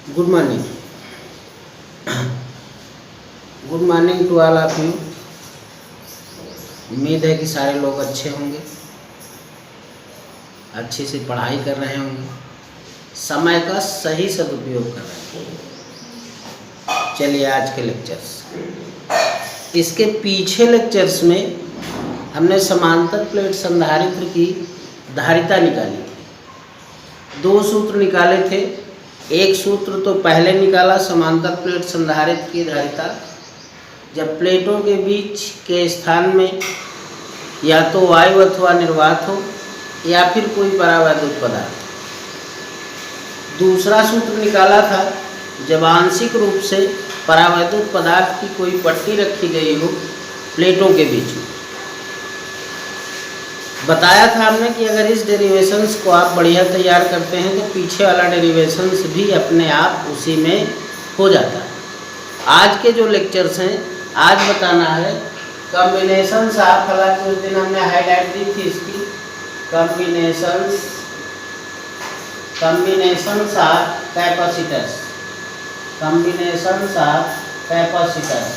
Good morning. Good morning to all of you. उम्मीद है कि सारे लोग अच्छे होंगे, अच्छे से पढ़ाई कर रहे होंगे, समय का सही सदुपयोग कर रहे हैं। चलिए आज के लेक्चर्स, इसके पीछे लेक्चर्स में हमने समांतर प्लेट संधारित्र की धारिता निकाली थी। दो सूत्र निकाले थे। एक सूत्र तो पहले निकाला, समांतर प्लेट संधारित्र की धारिता जब प्लेटों के बीच के स्थान में या तो वायु अथवा निर्वात हो या फिर कोई परावैद्युत पदार्थ। दूसरा सूत्र निकाला था जब आंशिक रूप से परावैद्युत पदार्थ की कोई पट्टी रखी गई हो प्लेटों के बीच में। बताया था हमने कि अगर इस डेरिवेशंस को आप बढ़िया तैयार करते हैं तो पीछे वाला डेरिवेशंस भी अपने आप उसी में हो जाता है। आज के जो लेक्चर्स हैं, आज बताना है कॉम्बिनेशंस ऑफ, हालांकि उस दिन हमने हाईलाइट दी थी इसकी, combinations of capacitors, combinations of capacitors,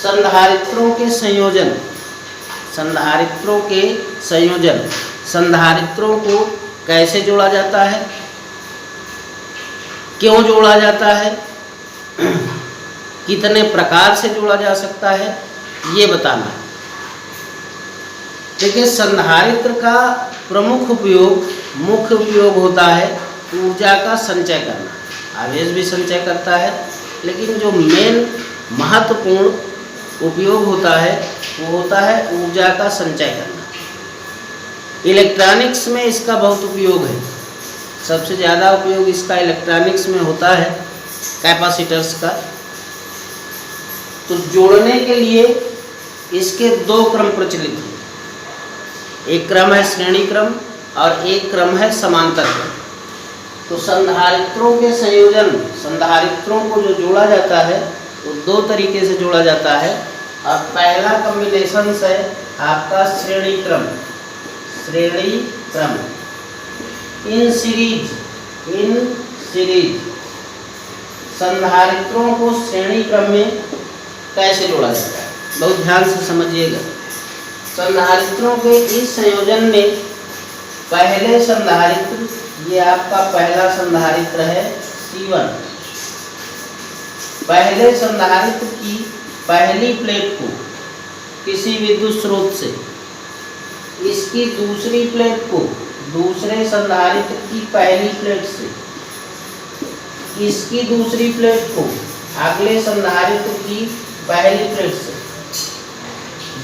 संधारित्रों के संयोजन, संधारित्रों के संयोजन। संधारित्रों को कैसे जोड़ा जाता है, क्यों जोड़ा जाता है, कितने प्रकार से जोड़ा जा सकता है, ये बताना है। देखिए, संधारित्र का प्रमुख उपयोग, मुख्य उपयोग होता है ऊर्जा का संचय करना। आवेश भी संचय करता है, लेकिन जो मेन महत्वपूर्ण उपयोग होता है वो होता है ऊर्जा का संचय करना। इलेक्ट्रॉनिक्स में इसका बहुत उपयोग है। सबसे ज़्यादा उपयोग इसका इलेक्ट्रॉनिक्स में होता है कैपेसिटर्स का। तो जोड़ने के लिए इसके दो क्रम प्रचलित हैं। एक क्रम है श्रेणी क्रम और एक क्रम है समांतर क्रम। तो संधारित्रों के संयोजन, संधारित्रों को जो जोड़ा जाता है वो दो तरीके से जोड़ा जाता है। और पहला कॉम्बिनेशन है आपका श्रेणी क्रम, श्रेणी क्रम, इन सीरीज, इन सीरीज। संधारित्रों को श्रेणी क्रम में कैसे जोड़ा जाता है, बहुत ध्यान से समझिएगा। संधारित्रों के इस संयोजन में पहले संधारित्र, ये आपका पहला संधारित्र है C1। पहले संधारित्र की पहली प्लेट को किसी विद्युत स्रोत से, इसकी दूसरी प्लेट को दूसरे संधारित्र की पहली प्लेट से, इसकी दूसरी प्लेट को अगले संधारित्र की पहली प्लेट से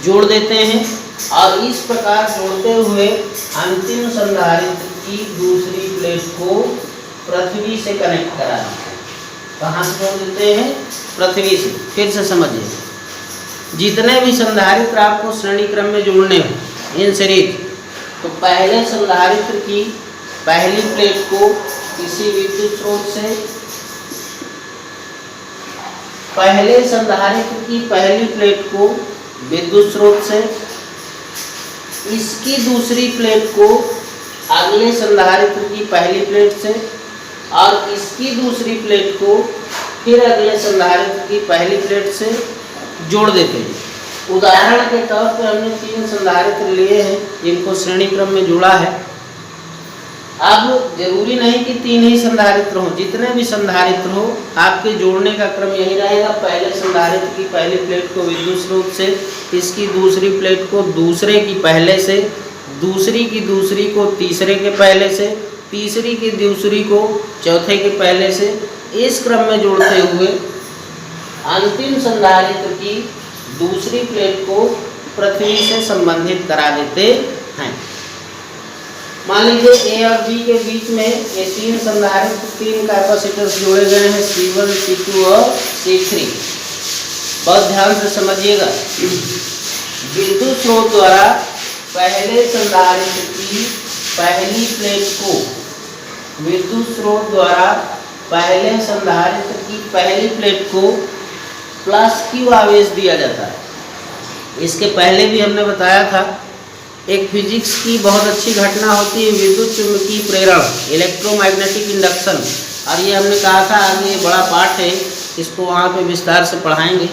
जोड़ देते हैं। और इस प्रकार जोड़ते हुए अंतिम संधारित्र की दूसरी प्लेट को पृथ्वी से कनेक्ट करा देते हैं। कहाँ से जोड़ देते हैं? पृथ्वी से। फिर से समझिए, जितने भी संधारित्र आपको श्रेणी क्रम में जोड़ने हो इन सीरीज, तो पहले संधारित्र की पहली प्लेट को किसी विद्युत स्रोत से, पहले संधारित्र की पहली प्लेट को विद्युत स्रोत से, इसकी दूसरी प्लेट को अगले संधारित्र की पहली प्लेट से, और इसकी दूसरी प्लेट को फिर अगले संधारित्र की पहली प्लेट से जोड़ देते हैं। उदाहरण के तौर पर हमने 3 संधारित्र लिए हैं जिनको श्रेणी क्रम में जोड़ा है। अब जरूरी नहीं कि 3 ही संधारित्र हो, जितने भी संधारित्र हो आपके जोड़ने का क्रम यही रहेगा। पहले संधारित्र की पहली प्लेट को विद्युत स्रोत से, इसकी दूसरी प्लेट को दूसरे की पहले से, दूसरी की दूसरी को तीसरे के पहले से, तीसरी की दूसरी को चौथे के पहले से, इस क्रम में जोड़ते हुए अंतिम संधारित्र की दूसरी प्लेट को पृथ्वी से संबंधित करा देते हैं। मान लीजिए ए और बी के बीच में ये 3 संधारित्र, 3 कैपेसिटर्स जोड़े गए हैं, C1, C2 और C3। बहुत ध्यान से समझिएगा। विद्युत स्रोत द्वारा पहले संधारित्र की पहली प्लेट को, विद्युत स्रोत द्वारा पहले संधारित्र की पहली प्लेट को +Q आवेश दिया जाता है। इसके पहले भी हमने बताया था, एक फिजिक्स की बहुत अच्छी घटना होती है विद्युत चुम्बकीय प्रेरण, इलेक्ट्रोमैग्नेटिक इंडक्शन। और ये हमने कहा था आगे ये बड़ा पाठ है, इसको वहाँ पे विस्तार से पढ़ाएंगे।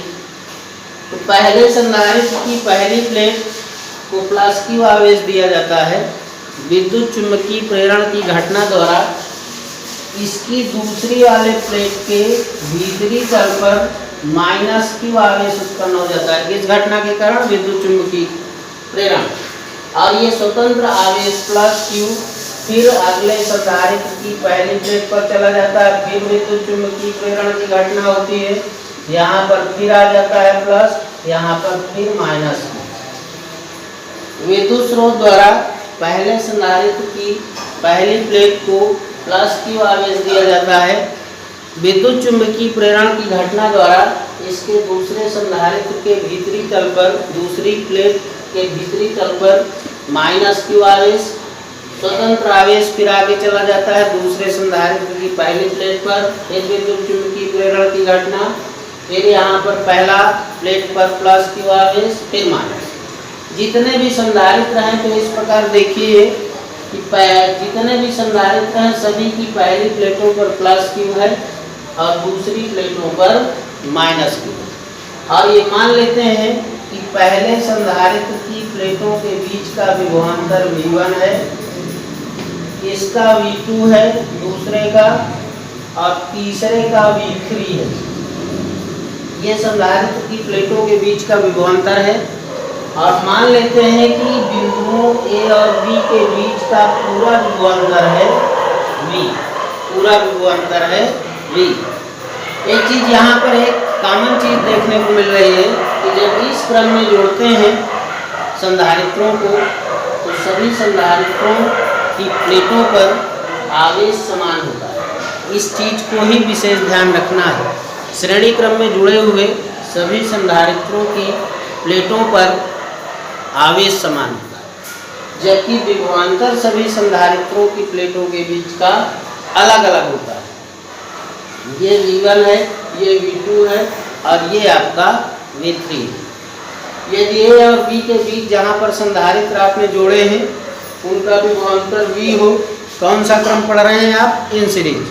तो पहले संधारित्र की पहली प्लेट को पॉजिटिव आवेश दिया जाता है विद्युत चुम्बकीय प्रेरण की घटना द्वारा इसकी दूसरी वाले प्लेट के भीतरी तल पर माइनस क्यू आवेश उत्पन्न हो जाता है इस घटना के कारण विद्युत चुम्बकीय प्रेरण, और ये स्वतंत्र आवेश प्लस क्यू फिर अगले संधारित्र की पहली प्लेट पर चला जाता है, फिर विद्युत चुम्बकीय प्रेरण की घटना होती है, यहाँ पर फिर आ जाता है प्लस, यहाँ पर फिर माइनस। विद्युत स्रोत द्वारा पहले संधारित्र की पहली प्लेट को प्लस क्यू आवेश दिया जाता है विद्युत चुम्बकीय प्रेरण की घटना द्वारा इसके दूसरे संधारित्र के भीतरी तल पर दूसरी प्लेट के भीतरी तल पर माइनस क्यू आवेश, स्वतंत्र आवेश फिर आगे चला जाता है दूसरे संधारित्र की पहली प्लेट पर, फिर विद्युत चुम्बकीय प्रेरण की घटना, फिर यहाँ पर पहला प्लेट पर प्लस क्यू आवेश, फिर माइनस। जितने भी संधारित्र हैं तो इस प्रकार देखिए कि जितने भी संधारित्र हैं सभी की पहली प्लेटों पर प्लस क्यू है और दूसरी प्लेटों पर माइनस क्यू। और ये मान लेते हैं कि पहले संधारित्र की प्लेटों के बीच का विभवांतर V1 है, इसका V2 है दूसरे का, और तीसरे का V3 है। ये संधारित्र की प्लेटों के बीच का विभवांतर है और मान लेते हैं कि बिंदुओं A और B के बीच का पूरा विभवांतर है V, पूरा विभवांतर है V। एक चीज यहाँ पर एक कॉमन चीज देखने को मिल रही है कि जब इस क्रम में जोड़ते हैं संधारित्रों को तो सभी संधारित्रों की प्लेटों पर आवेश समान होता है। इस चीज को ही विशेष ध्यान रखना है। श्रेणी क्रम में जुड़े हुए सभी संधारित्रों की प्लेटों पर आवेश समान होता है, जबकि विभवांतर सभी संधारित्रों की प्लेटों के बीच का अलग अलग होता है। ये V1 है, ये V2 है और ये आपका V3 है। यदि A और B के बीच जहाँ पर संधारित्र आपने जोड़े हैं उनका विभवांतर V हो, कौन सा क्रम पढ़ रहे हैं आप? In series.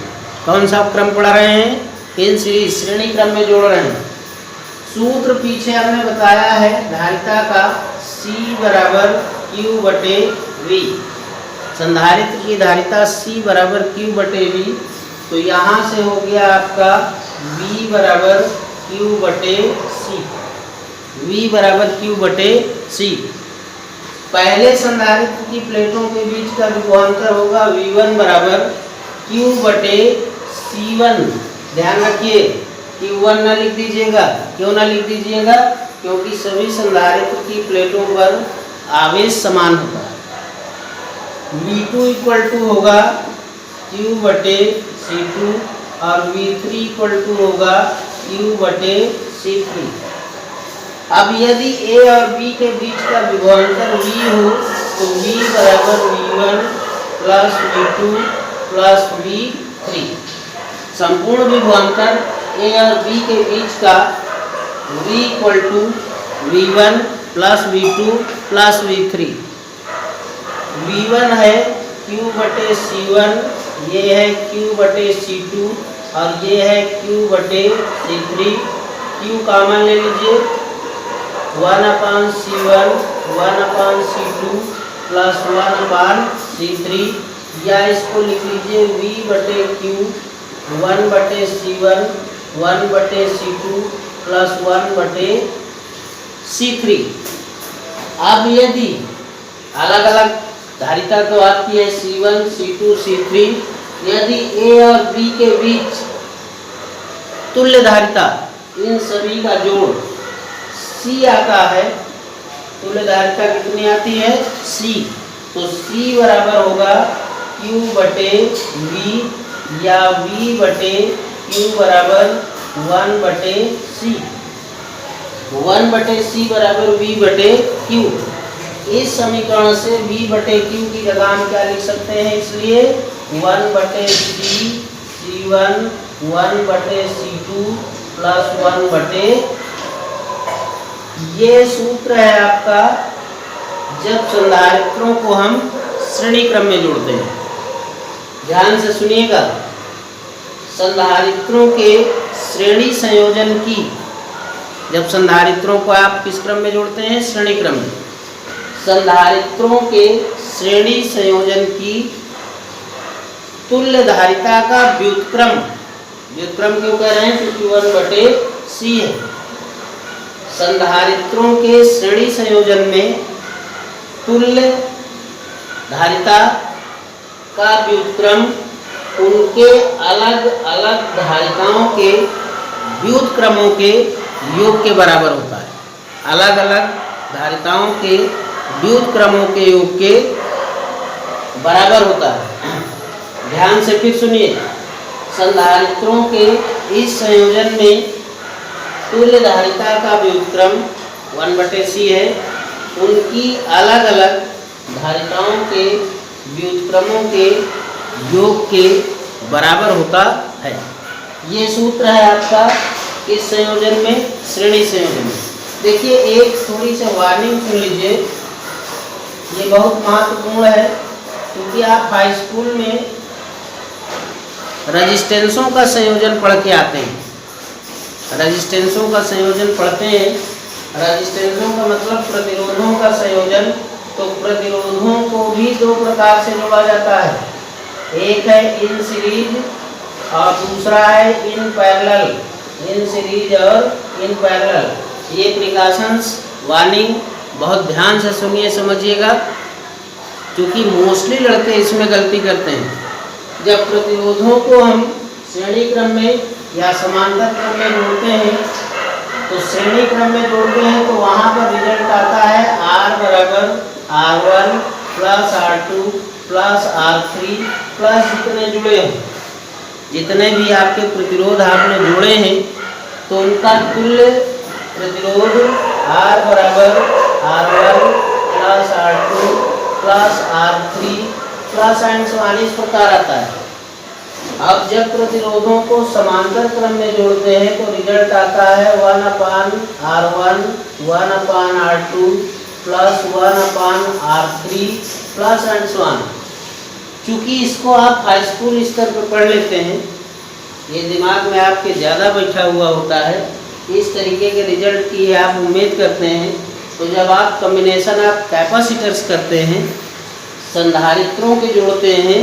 कौन सा क्रम पढ़ रहे हैं? इन सीरीज, श्रेणी क्रम में जोड़ रहे हैं। सूत्र पीछे हमने बताया है धारिता का C बराबर Q बटे V। संधारित्र की धारिता C बराबर Q बटे V, तो यहाँ से हो गया आपका V बराबर Q बटे C। V बराबर Q बटे C। पहले संधारित्र की प्लेटों के बीच का विभवांतर होगा V1 बराबर Q बटे C1। ध्यान रखिए Q1 ना लिख दीजिएगा। क्यों ना लिख दीजिएगा? क्योंकि सभी संधारित्र की प्लेटों पर आवेश समान होता है। V2 इक्वल टू होगा Q बटे C2 और V3 इक्वल टू होगा Q बटे C3। अब यदि A और B के बीच का विभवांतर V हो तो V बराबर V1 plus V2 plus V3। संपूर्ण विभवांतर A और B के बीच का V equal to V1 plus V2 plus V3। V1 है Q बटे C1, ये है Q बटे C2 और ये है Q बटे C3। Q कॉमन ले लीजिए, 1/C1 1/C2 प्लस 1/C3, या इसको लिख लीजिए V बटे Q 1/C1 1/C2 plus 1/C3। अब यदि अलग अलग धारिता तो आपकी है C1 C2 C3, यदि A और B के बीच तुल्य धारिता इन सभी का जोड़ C आता है, तुल्य धारिता कितनी आती है? C। तो C बराबर होगा Q बटे V या V बटे Q बराबर 1/C। 1/C बराबर V बटे Q। इस समीकरण से V बटे Q की जगह हम क्या लिख सकते हैं? इसलिए 1/C C1 1/C2 प्लस 1/। ये सूत्र है आपका जब संधारित्रों को हम श्रेणी क्रम में जोड़ते हैं। ध्यान से सुनिएगा। संधारित्रों के श्रेणी संयोजन की, जब संधारित्रों को आप किस क्रम में जोड़ते हैं? श्रेणी क्रम में। संधारित्रों के श्रेणी संयोजन की तुल्य धारिता का व्युत्क्रम, व्युत्क्रम क्यों कह रहे हैं? क्योंकि 1/c है। संधारित्रों के श्रेणी संयोजन में तुल्य धारिता का व्युत्क्रम उनके अलग अलग धारिताओं के व्युत्क्रमों के योग के बराबर होता है। अलग अलग धारिताओं के व्युत्क्रमों के योग के बराबर होता है। ध्यान से फिर सुनिए, संधारित्रों के इस संयोजन में तुल्य धारिता का व्युत्क्रम 1/c है, उनकी अलग अलग धारिताओं के व्युत्क्रमों के योग के बराबर होता है। ये सूत्र है आपका किस संयोजन में? श्रेणी संयोजन में। देखिए, एक थोड़ी सी वार्निंग सुन लीजिए, ये बहुत महत्वपूर्ण है, क्योंकि आप हाई स्कूल में रेजिस्टेंसों का संयोजन पढ़ के आते हैं। रेजिस्टेंसों का संयोजन पढ़ते हैं। रेजिस्टेंसों का मतलब प्रतिरोधों का संयोजन। तो प्रतिरोधों को भी दो प्रकार से जोड़ा जाता है, एक है इन सीरीज और दूसरा है इन पैरेलल। इन सीरीज और इन पैरेलल। ये प्रिकॉशंस वार्निंग बहुत ध्यान से सुनिए, समझिएगा, क्योंकि मोस्टली लड़के इसमें गलती करते हैं। जब प्रतिरोधों को हम श्रेणी क्रम में या समांतर क्रम में जोड़ते हैं, तो श्रेणी क्रम में जोड़ते हैं तो वहाँ पर रिजल्ट आता है R बराबर R1 plus R2 plus R3 plus जितने जुड़े हों, जितने भी आपके प्रतिरोध आपने जोड़े हैं, तो उनका तुल्य प्रतिरोध R बराबर R1 plus R2 plus R3 plus and so on, इस प्रकार आता है। अब जब प्रतिरोधों को समांतर क्रम में जोड़ते हैं तो रिजल्ट आता है 1/R1 1/R2 plus 1/R3 plus and so on. चूँकि इसको आप हाई स्कूल स्तर पर पढ़ लेते हैं, ये दिमाग में आपके ज़्यादा बैठा हुआ होता है, इस तरीके के रिजल्ट की आप उम्मीद करते हैं। तो जब आप कॉम्बिनेशन ऑफ कैपेसिटर्स करते हैं, संधारित्रों के जोड़ते हैं,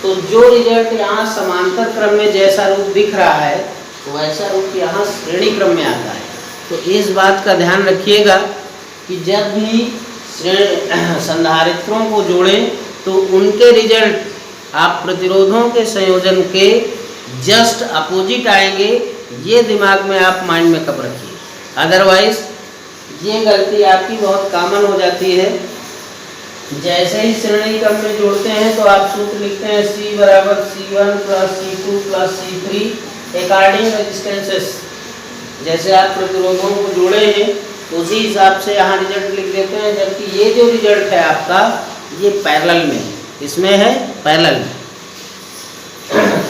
तो जो रिजल्ट यहाँ समांतर क्रम में जैसा रूप दिख रहा है, वैसा रूप यहाँ श्रेणी क्रम में आता है। तो इस बात का ध्यान रखिएगा कि जब भी संधारित्रों को जोड़ें तो उनके रिजल्ट आप प्रतिरोधों के संयोजन के जस्ट अपोजिट आएंगे। ये दिमाग में आप माइंड में कब रखिए, अदरवाइज ये गलती आपकी बहुत कॉमन हो जाती है। जैसे ही श्रेणी क्रम में जोड़ते हैं तो आप सूत्र लिखते हैं C बराबर C1 plus C2 plus C3 according resistances. जैसे आप प्रतिरोधों को जोड़े हैं उसी हिसाब से यहाँ रिजल्ट लिख देते हैं, जबकि ये जो रिजल्ट है आपका ये पैरेलल में, इसमें है पैरेलल में।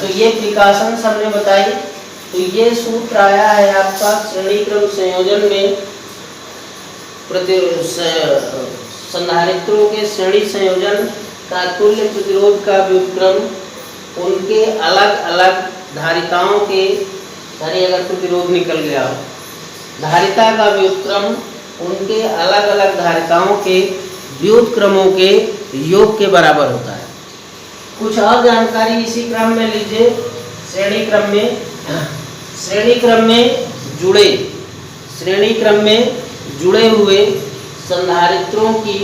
तो ये प्रिकॉशंस हमने बताई। तो ये सूत्र आया है आपका श्रेणी क्रम संयोजन में संधारित्रों के श्रेणी संयोजन का तुल्य प्रतिरोध का व्युत्क्रम उनके अलग अलग धारिताओं के, यानी अगर प्रतिरोध निकल गया हो, धारिता का व्युत्क्रम उनके अलग अलग धारिताओं के व्युत्क्रमों के योग के बराबर होता है। कुछ और जानकारी इसी क्रम में लीजिए। श्रेणी क्रम में जुड़े हुए संधारित्रों की,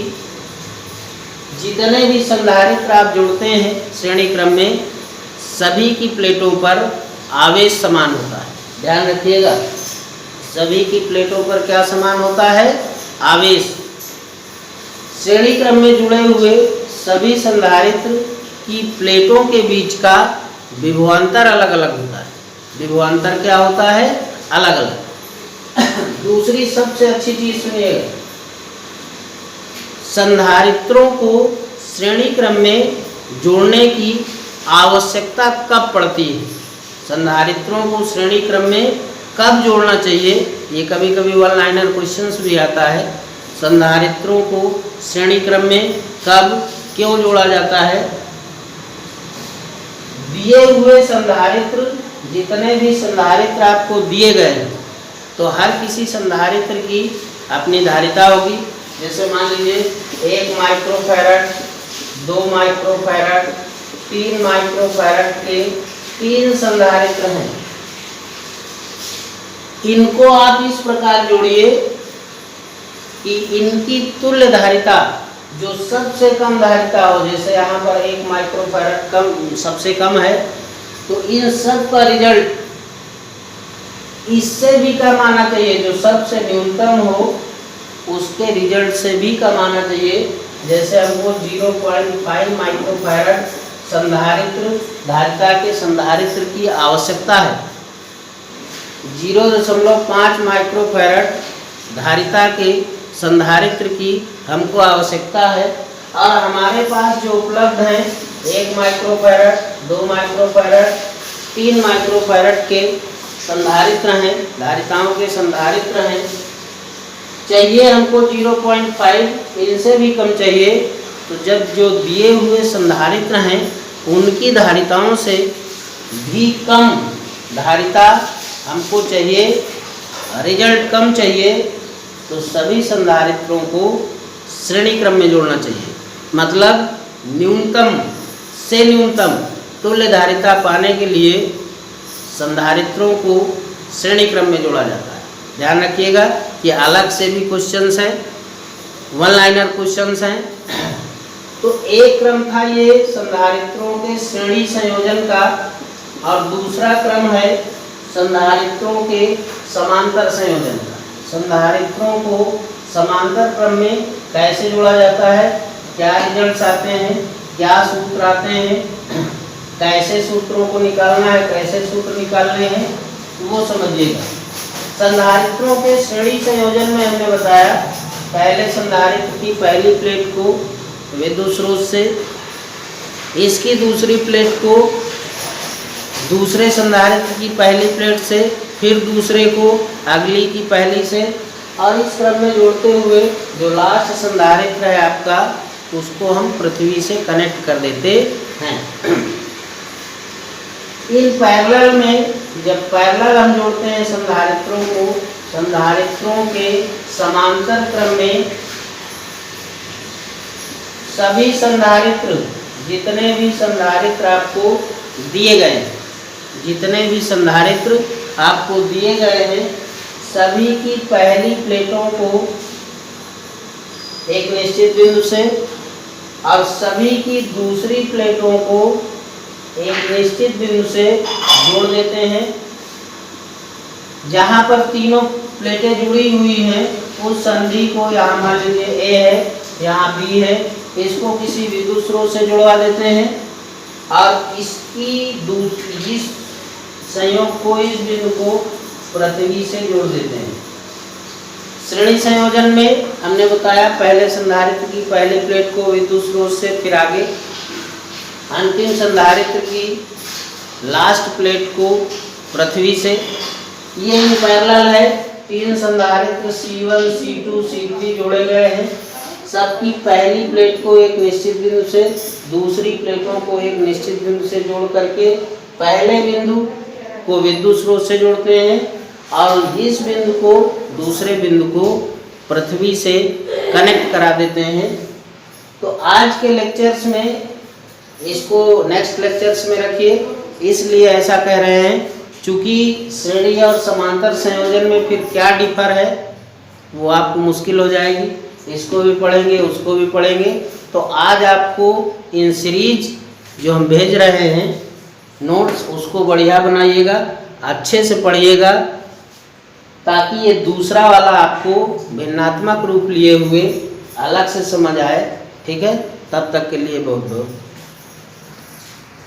जितने भी संधारित्र आप जोड़ते हैं श्रेणी क्रम में, सभी की प्लेटों पर आवेश समान होता है। ध्यान रखिएगा, सभी की प्लेटों पर क्या समान होता है? आवेश। श्रेणी क्रम में जुड़े हुए सभी संधारित्र की प्लेटों के बीच का विभवांतर अलग अलग होता है। विभवांतर क्या होता है? अलग अलग। दूसरी सबसे अच्छी चीज सुनिएगा, संधारित्रों को श्रेणी क्रम में जोड़ने की आवश्यकता कब पड़ती है? संधारित्रों को श्रेणी क्रम में कब जोड़ना चाहिए? ये कभी कभी वन लाइनर क्वेश्चंस भी आता है। संधारित्रों को श्रेणी क्रम में कब क्यों जोड़ा जाता है? दिए हुए संधारित्र जितने भी संधारित्र आपको दिए गए हैं तो हर किसी संधारित्र की अपनी धारिता होगी। जैसे मान लीजिए 1 माइक्रोफैरड, 2 माइक्रोफैरड, 3 माइक्रोफैरड के 3 संधारित्र हैं। इनको आप इस प्रकार जोड़िए कि इनकी तुल्य धारिता जो सबसे कम धारिता हो, जैसे यहाँ पर 1 माइक्रोफैरड कम सबसे कम है, तो इन सब का रिजल्ट इससे भी कम आना चाहिए। जो सबसे न्यूनतम हो उसके रिजल्ट से भी कम आना चाहिए। जैसे हमको 0.5 माइक्रोफैरड संधारित्र धारिता के संधारित्र की आवश्यकता है। 0.5 माइक्रोफैरड धारिता के संधारित्र की हमको आवश्यकता है। और हमारे पास जो उपलब्ध हैं 1 माइक्रोफैरड, 2 माइक्रोफैरड, 3 माइक्रोफैरड के संधारित्र हैं, धारिताओं के संधारित्र हैं। चाहिए हमको 0.5, इनसे भी कम चाहिए। तो जब जो दिए हुए संधारित्र हैं उनकी धारिताओं से भी कम धारिता हमको चाहिए, रिजल्ट कम चाहिए, तो सभी संधारित्रों को श्रेणी क्रम में जोड़ना चाहिए। मतलब न्यूनतम से न्यूनतम तुल्य धारिता पाने के लिए संधारित्रों को श्रेणी क्रम में जोड़ा जाता है। ध्यान रखिएगा कि अलग से भी क्वेश्चंस हैं, वन लाइनर क्वेश्चंस हैं। तो एक क्रम था ये संधारित्रों के श्रेणी संयोजन का, और दूसरा क्रम है संधारित्रों के समांतर संयोजन का। संधारित्रों को समांतर क्रम में कैसे जोड़ा जाता है, क्या रिजल्ट्स आते हैं, क्या सूत्र आते हैं, कैसे सूत्रों को निकालना है, कैसे सूत्र निकालने हैं, वो समझिएगा। संधारित्रों के श्रेणी संयोजन में हमने बताया पहले संधारित्र की पहली प्लेट को विद्युत स्रोत से, इसकी दूसरी प्लेट को दूसरे संधारित्र की पहली प्लेट से, फिर दूसरे को अगली की पहली से, और इस क्रम में जोड़ते हुए जो लास्ट संधारित्र है आपका उसको हम पृथ्वी से कनेक्ट कर देते हैं। इन पैरेलल में जब पैरेलल हम जोड़ते हैं संधारित्रों को, संधारित्रों के समांतर क्रम में सभी संधारित्र, जितने भी संधारित्र आपको दिए गए, जितने भी संधारित्र आपको दिए गए हैं, सभी की पहली प्लेटों को एक निश्चित बिंदु से और सभी की दूसरी प्लेटों को एक निश्चित बिंदु से जोड़ देते हैं। जहाँ पर तीनों प्लेटें जुड़ी हुई हैं उस संधि को, यहाँ मान लीजिए ए है, यहाँ बी है, इसको किसी विद्युत स्रोत से जुड़वा देते हैं और इसकी इस संयोग को, इस बिंदु को पृथ्वी से जोड़ देते हैं। श्रेणी संयोजन में हमने बताया पहले संधारित्र की पहली प्लेट को विद्युत स्रोत से, फिर आगे अंतिम संधारित्र की लास्ट प्लेट को पृथ्वी से। ये इन पैरेलल है, 3 संधारित्र C1, C2, C3 जोड़े गए हैं। सबकी पहली प्लेट को एक निश्चित बिंदु से, दूसरी प्लेटों को एक निश्चित बिंदु से जोड़ करके पहले बिंदु को विद्युत स्रोत से जोड़ते हैं और इस बिंदु को दूसरे बिंदु को पृथ्वी से कनेक्ट करा देते हैं। तो आज के लेक्चर्स में इसको नेक्स्ट लेक्चर्स में रखिए, इसलिए ऐसा कह रहे हैं क्योंकि श्रेणी और समांतर संयोजन में फिर क्या डिफर है वो आपको मुश्किल हो जाएगी। इसको भी पढ़ेंगे, उसको भी पढ़ेंगे। तो आज आपको इन सीरीज जो हम भेज रहे हैं नोट्स, उसको बढ़िया बनाइएगा, अच्छे से पढ़िएगा, ताकि ये दूसरा वाला आपको भिन्नात्मक रूप लिए हुए अलग से समझ आए। ठीक है, तब तक के लिए बहुत बहुत